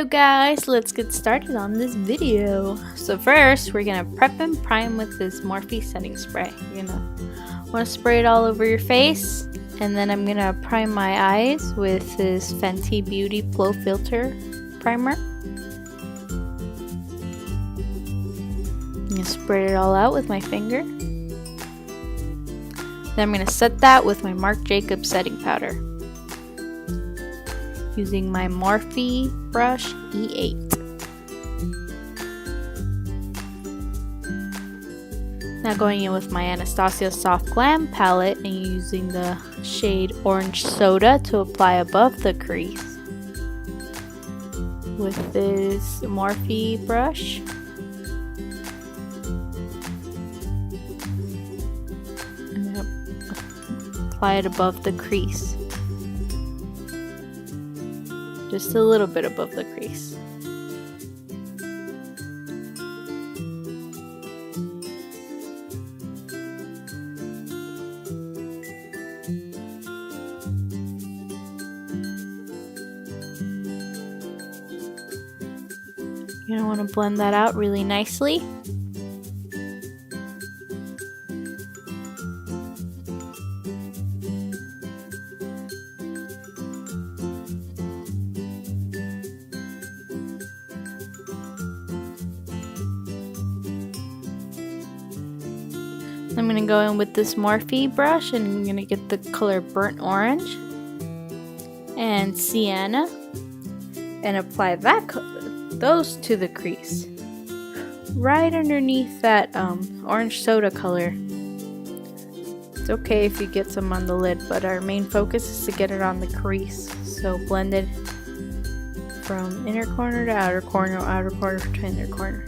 Hello guys, let's get started on this video. So first, we're gonna prep and prime with this Morphe setting spray. You're gonna want to spray it all over your face, and then I'm gonna prime my eyes with this Fenty Beauty Flow Filter primer. I'm gonna spread it all out with my finger. Then I'm gonna set that with my Marc Jacobs setting powder, using my Morphe brush E8. Now going in with my Anastasia Soft Glam palette and using the shade Orange Soda to apply above the crease. With this Morphe brush, I'm going to apply it above the crease. Just a little bit above the crease. You're going to want to blend that out really nicely. I'm going to go in with this Morphe brush and I'm going to get the color Burnt Orange and Sienna and apply those to the crease right underneath that Orange Soda color. It's okay if you get some on the lid, but our main focus is to get it on the crease. So blend it from inner corner to outer corner, outer corner to inner corner.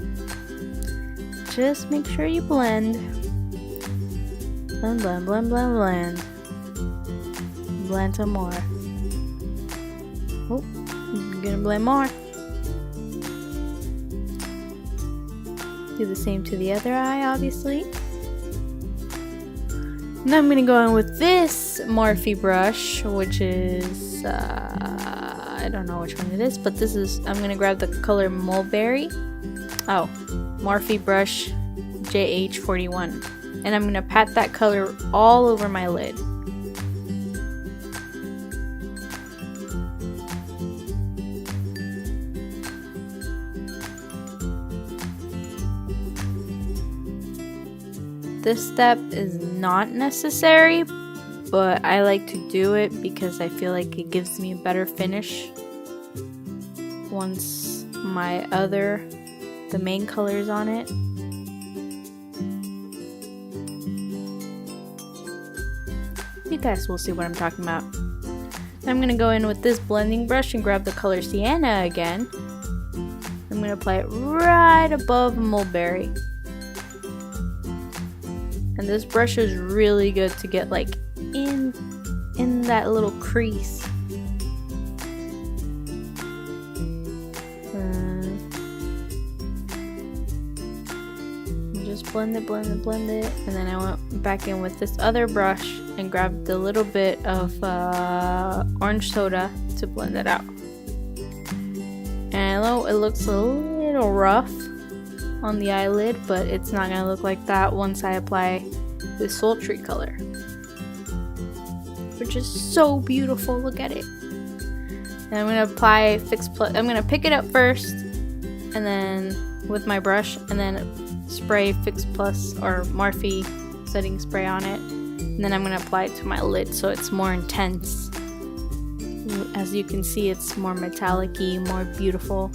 Just make sure you blend. Blend, blend, blend, blend, blend. Blend some more. Oh, I'm gonna blend more. Do the same to the other eye, obviously. Now I'm gonna go in with this Morphe brush, which is I don't know which one it is, but this is. I'm gonna grab the color Mulberry. Oh, Morphe brush JH41. And I'm going to pat that color all over my lid. This step is not necessary, but I like to do it because I feel like it gives me a better finish once the main color is on it. You guys will see what I'm talking about. I'm going to go in with this blending brush and grab the color Sienna again. I'm going to apply it right above Mulberry. And this brush is really good to get like in that little crease. Just blend it, blend it, blend it. And then I went back in with this other brush and grabbed a little bit of orange soda to blend it out. And I know it looks a little rough on the eyelid, but it's not gonna look like that once I apply this sultry color, which is so beautiful. Look at it. And I'm gonna apply Fix Plus. I'm gonna pick it up first, and then with my brush, and then spray Fix Plus or Morphe setting spray on it. And then I'm going to apply it to my lid so it's more intense. As you can see, it's more metallic-y, more beautiful.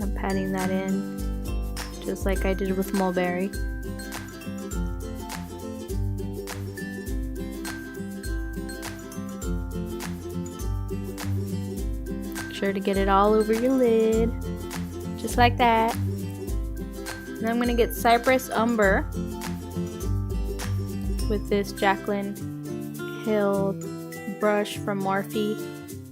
I'm patting that in, just like I did with Mulberry. Sure to get it all over your lid. Just like that. Then I'm going to get Cypress Umber with this Jaclyn Hill brush from Morphe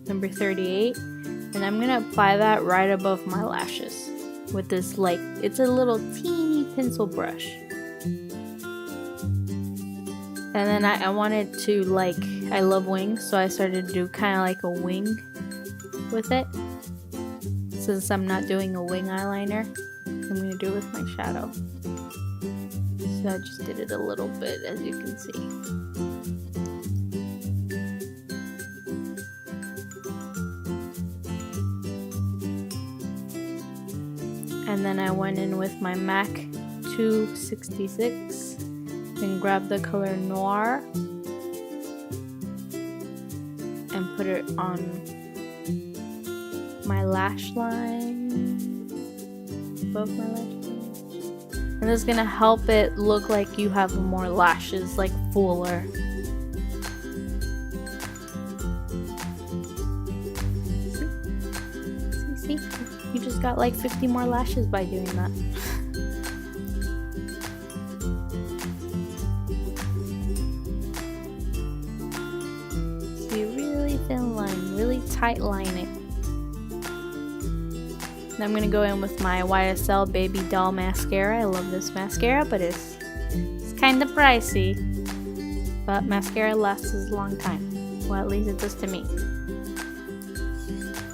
number 38. And I'm going to apply that right above my lashes with this it's a little teeny pencil brush. And then I wanted to, like, I love wings, so I started to do kind of like a wing with it. Since I'm not doing a wing eyeliner, I'm going to do it with my shadow. So I just did it a little bit, as you can see. And then I went in with my MAC 266 and grabbed the color Noir and put it on my lash line, above my lash line. And this is gonna help it look like you have more lashes, like fuller. See? You just got like 50 more lashes by doing that. So you really thin line, really tight line it. Then I'm gonna go in with my YSL Baby Doll mascara. I love this mascara, but it's kind of pricey. But mascara lasts a long time. Well, at least it does to me.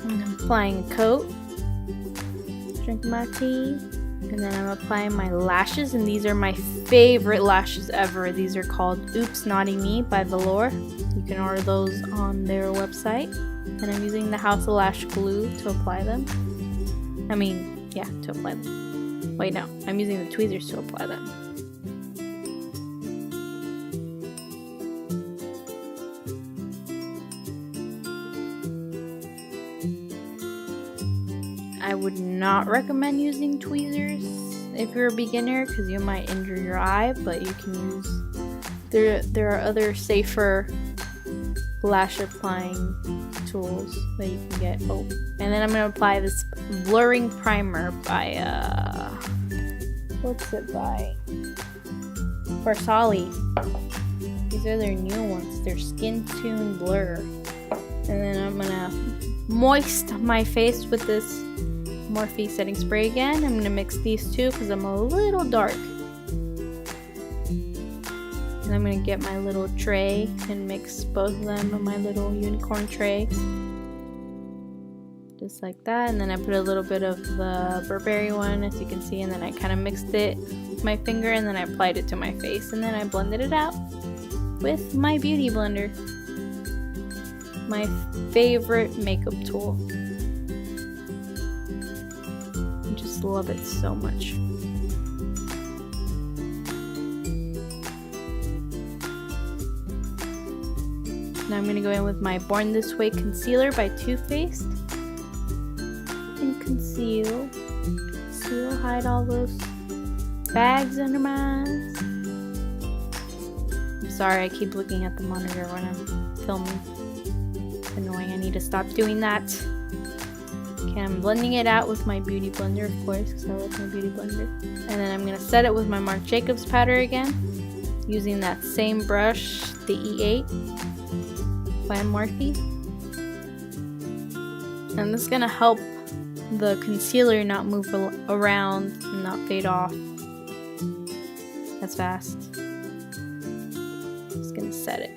And I'm applying a coat. Drink my tea. And then I'm applying my lashes, and these are my favorite lashes ever. These are called Oops Naughty Me by Velour. You can order those on their website. And I'm using the House of Lash glue to apply them. To apply them. Wait, no. I'm using the tweezers to apply them. I would not recommend using tweezers if you're a beginner because you might injure your eye, but you can use... There are other safer lash applying tools that you can get. Oh, and then I'm going to apply this blurring primer by what's it by? Farsali. These are their new ones. They're Skin Tune Blur. And then I'm going to moist my face with this Morphe setting spray again. I'm going to mix these two because I'm a little dark. And I'm going to get my little tray and mix both of them in my little unicorn tray. Just like that. And then I put a little bit of the Burberry one, as you can see. And then I kind of mixed it with my finger. And then I applied it to my face. And then I blended it out with my Beauty Blender. My favorite makeup tool. I just love it so much. Now I'm going to go in with my Born This Way concealer by Too Faced and conceal, hide all those bags under my eyes. I'm sorry, I keep looking at the monitor when I'm filming. It's annoying, I need to stop doing that. Okay, I'm blending it out with my Beauty Blender, of course, because I love my Beauty Blender. And then I'm going to set it with my Marc Jacobs powder again, using that same brush, the E8. By Morphe. And this is going to help the concealer not move around and not fade off as fast. Just going to set it.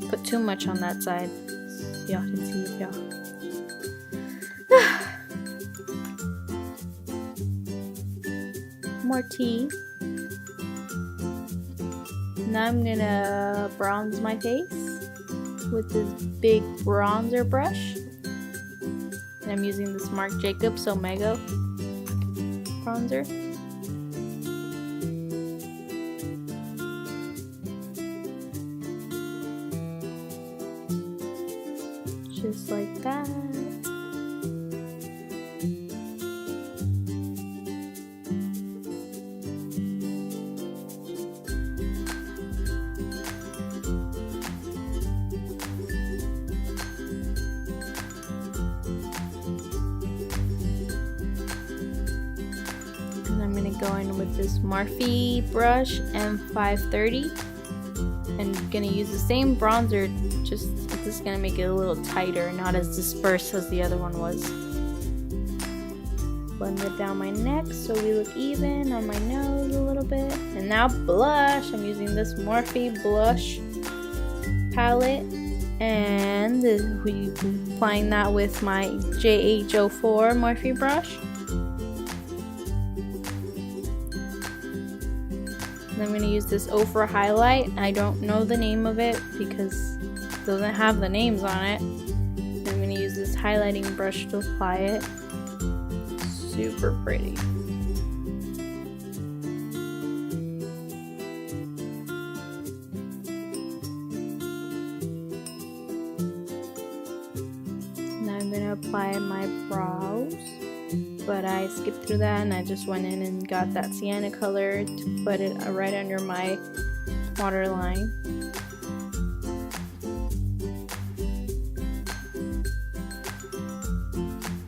Put too much on that side so y'all can see it, y'all. More tea. Now I'm gonna bronze my face with this big bronzer brush. And I'm using this Marc Jacobs Omega bronzer. Just like that. Go in with this Morphe brush M530 and gonna use the same bronzer, just it's just gonna make it a little tighter, not as dispersed as the other one was. blend it down my neck so we look even on my nose a little bit. And now blush. I'm using this Morphe blush palette, and we applying that with my JH04 Morphe brush. And I'm going to use this Ofra highlight. I don't know the name of it because it doesn't have the names on it. I'm going to use this highlighting brush to apply it. Super pretty. Now I'm going to apply my brows, but I skipped through that and I just went in and got that sienna color to put it right under my waterline.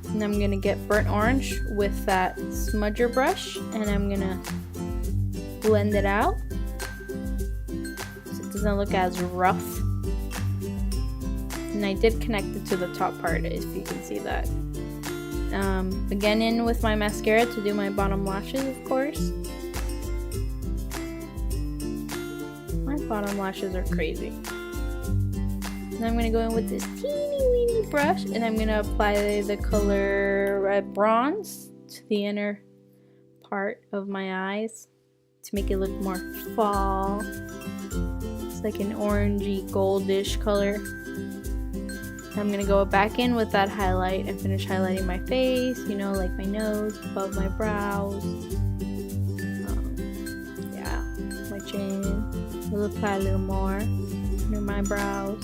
And I'm gonna get burnt orange with that smudger brush, and I'm gonna blend it out so it doesn't look as rough. And I did connect it to the top part, if you can see that. Again, in with my mascara to do my bottom lashes, of course. My bottom lashes are crazy. Now I'm going to go in with this teeny weeny brush, and I'm going to apply the color red bronze to the inner part of my eyes to make it look more fall. It's like an orangey goldish color. I'm going to go back in with that highlight and finish highlighting my face, you know, like my nose, above my brows. Yeah, my chin. We'll apply a little more under my brows.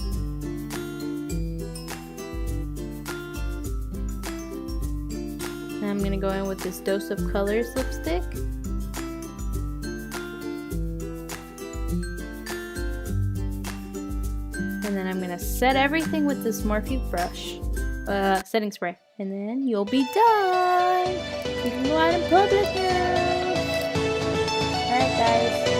And I'm going to go in with this Dose of Colors lipstick. And then I'm going to set everything with this Morphe brush, setting spray. And then you'll be done. You can go out in public now. Alright guys.